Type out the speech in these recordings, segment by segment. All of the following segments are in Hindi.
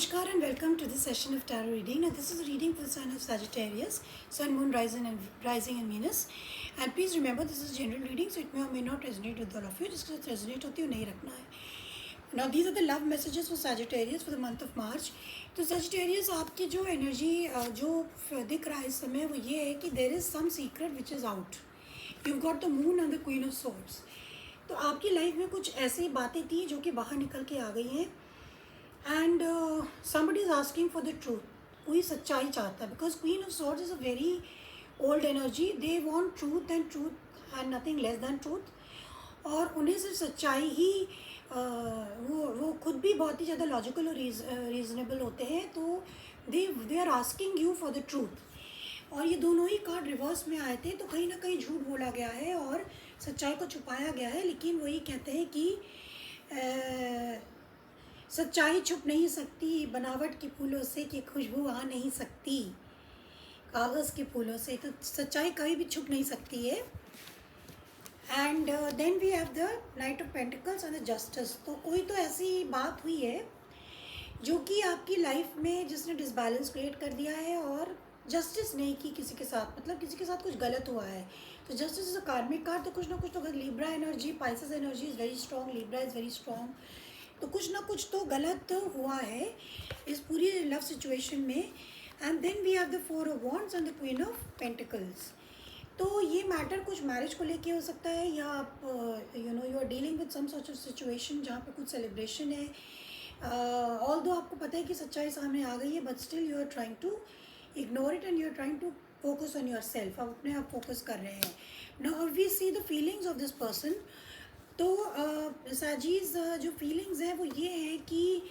Namaskar and welcome to this session of tarot reading. Now this is a reading for the sign of Sagittarius, Sun, Moon, Rising and Venus. And please remember this is general reading, so it may or may not resonate with all of you. जिसके साथ resonate होती है वो नहीं रखना है. Now these are the love messages for Sagittarius for the month of March. तो Sagittarius आपकी जो energy जो दिख रहा है इस समय वो ये है कि there is some secret which is out. You've got the Moon and the Queen of Swords. तो आपकी लाइफ में कुछ ऐसी बातें थी जो कि बाहर निकल के आ गई हैं. And somebody is asking for the truth. कोई सच्चाई चाहता है because queen of swords is a very old energy. They want truth and nothing less than truth. और उन्हें सिर्फ सच्चाई ही वो खुद भी बहुत ही ज़्यादा लॉजिकल और रीजनेबल होते हैं. तो they are asking you for the truth. और ये दोनों ही कार्ड रिवर्स में आए थे. तो कहीं ना कहीं झूठ बोला गया है और सच्चाई को छुपाया गया है. लेकिन वो ये कहते हैं कि सच्चाई छुप नहीं सकती बनावट के फूलों से, कि खुशबू आ नहीं सकती कागज़ के फूलों से. तो सच्चाई कभी भी छुप नहीं सकती है. And then we have the knight of pentacles and the justice. तो कोई तो ऐसी बात हुई है जो कि आपकी लाइफ में जिसने डिसबैलेंस क्रिएट कर दिया है और जस्टिस नहीं की किसी के साथ. मतलब किसी के साथ कुछ गलत हुआ है. तो जस्टिस इज अ कार्मिक कार्ड. तो कुछ ना कुछ तो Libra energy, Pisces energy is very strong, Libra is very strong. तो कुछ ना कुछ तो गलत हुआ है इस पूरी लव सिचुएशन में. And then we have the four of wands and the queen of pentacles. तो ये मैटर कुछ मैरिज को लेके हो सकता है, या आप you are dealing with some sort of situation जहाँ पे कुछ सेलिब्रेशन है. ऑल्दो आपको पता है कि सच्चाई सामने आ गई है, but still you are trying to ignore it and you are trying to focus on yourself. आप अपने आप फोकस कर रहे हैं. Now we see the feelings of this person. तो साजीज जो फीलिंग्स हैं वो ये है कि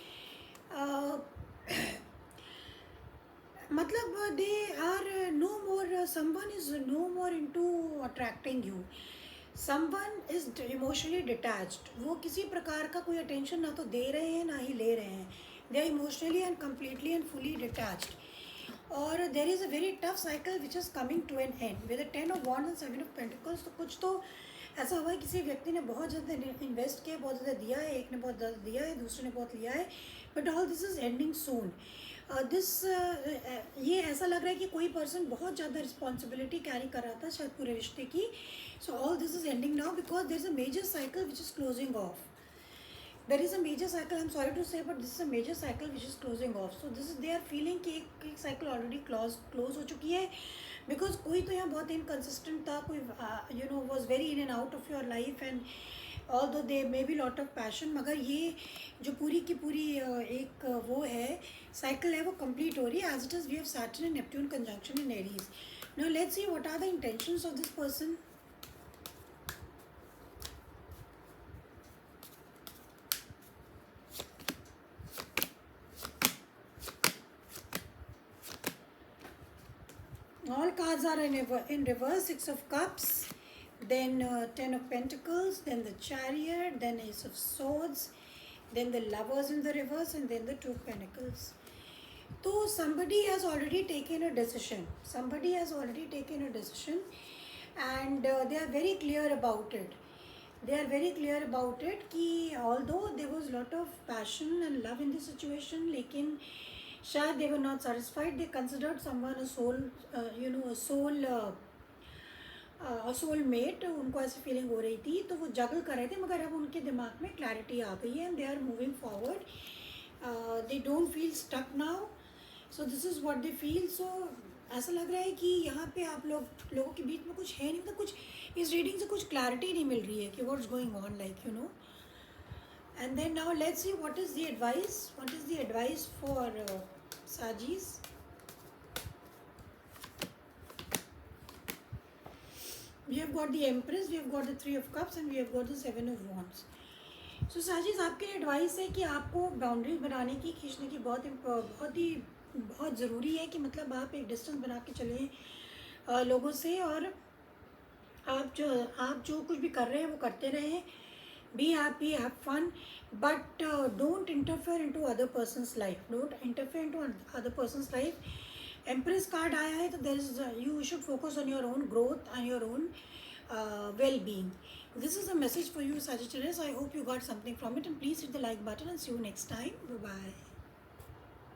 मतलब they are no more, someone is no more into attracting you. Someone is emotionally detached. वो किसी प्रकार का कोई अटेंशन ना तो दे रहे हैं ना ही ले रहे हैं. They are emotionally and completely and fully detached. और there is a very tough cycle which is coming to an end with the 10 of wands and 7 of pentacles. तो कुछ तो ऐसा हुआ है किसी व्यक्ति ने बहुत ज़्यादा इन्वेस्ट किया, बहुत ज़्यादा दिया है. एक ने बहुत ज़्यादा दिया है, दूसरे ने बहुत लिया है. But all this is ending soon. ये ऐसा लग रहा है कि कोई पर्सन बहुत ज़्यादा रिस्पॉन्सिबिलिटी कैरी कर रहा था शायद पूरे रिश्ते की. So all this is ending now because there is a major cycle which is closing off. There is a major cycle, I'm sorry to say, but this is a major cycle which is closing off. So this is, they are feeling कि एक cycle already close हो चुकी है. Because कोई तो यहाँ बहुत inconsistent था, कोई was very in and out of your life, and although there may be lot of passion, मगर ये जो पूरी की पूरी एक वो है cycle है वो complete हो रही है. As it is, we have Saturn and Neptune conjunction in Aries. Now let's see what are the intentions of this person. All cards are in reverse. 6 of Cups, then 10 of Pentacles, then the Chariot, then Ace of Swords, then the Lovers in the reverse, and then the 2 of Pentacles. So somebody has already taken a decision. Somebody has already taken a decision, and they are very clear about it. They are very clear about it कि although there was lot of passion and love in the situation, लेकिन शायद they were not satisfied. They considered someone a soul mate. उनको ऐसी फीलिंग हो रही थी तो वो जगल कर रहे थे, मगर अब उनके दिमाग में क्लैरिटी आ गई है and they are moving forward. They don't feel stuck now. So this is what they feel. So ऐसा लग रहा है कि यहाँ पे आप लोगों के बीच में कुछ है नहीं. मतलब कुछ इस रीडिंग से कुछ क्लैरिटी नहीं मिल रही है कि what's going on, like you know. And then now let's see what is the advice. What is the advice for Sagis? We have got the Empress, we have got the 3 of Cups, and we have got the 7 of Wands. So Sagis, आपके लिए एडवाइस है कि आपको बाउंड्रीज बनाने की, खींचने की बहुत ज़रूरी है. कि मतलब आप एक डिस्टेंस बना के चलें लोगों से, और आप जो कुछ भी कर रहे हैं वो करते रहें. Be happy, have fun, but don't interfere into other person's life. Don't interfere into other person's life. Empress card आया है, तो there is you should focus on your own growth and your own well-being. This is a message for you, Sagittarius. I hope you got something from it, and please hit the like button and see you next time. Bye bye.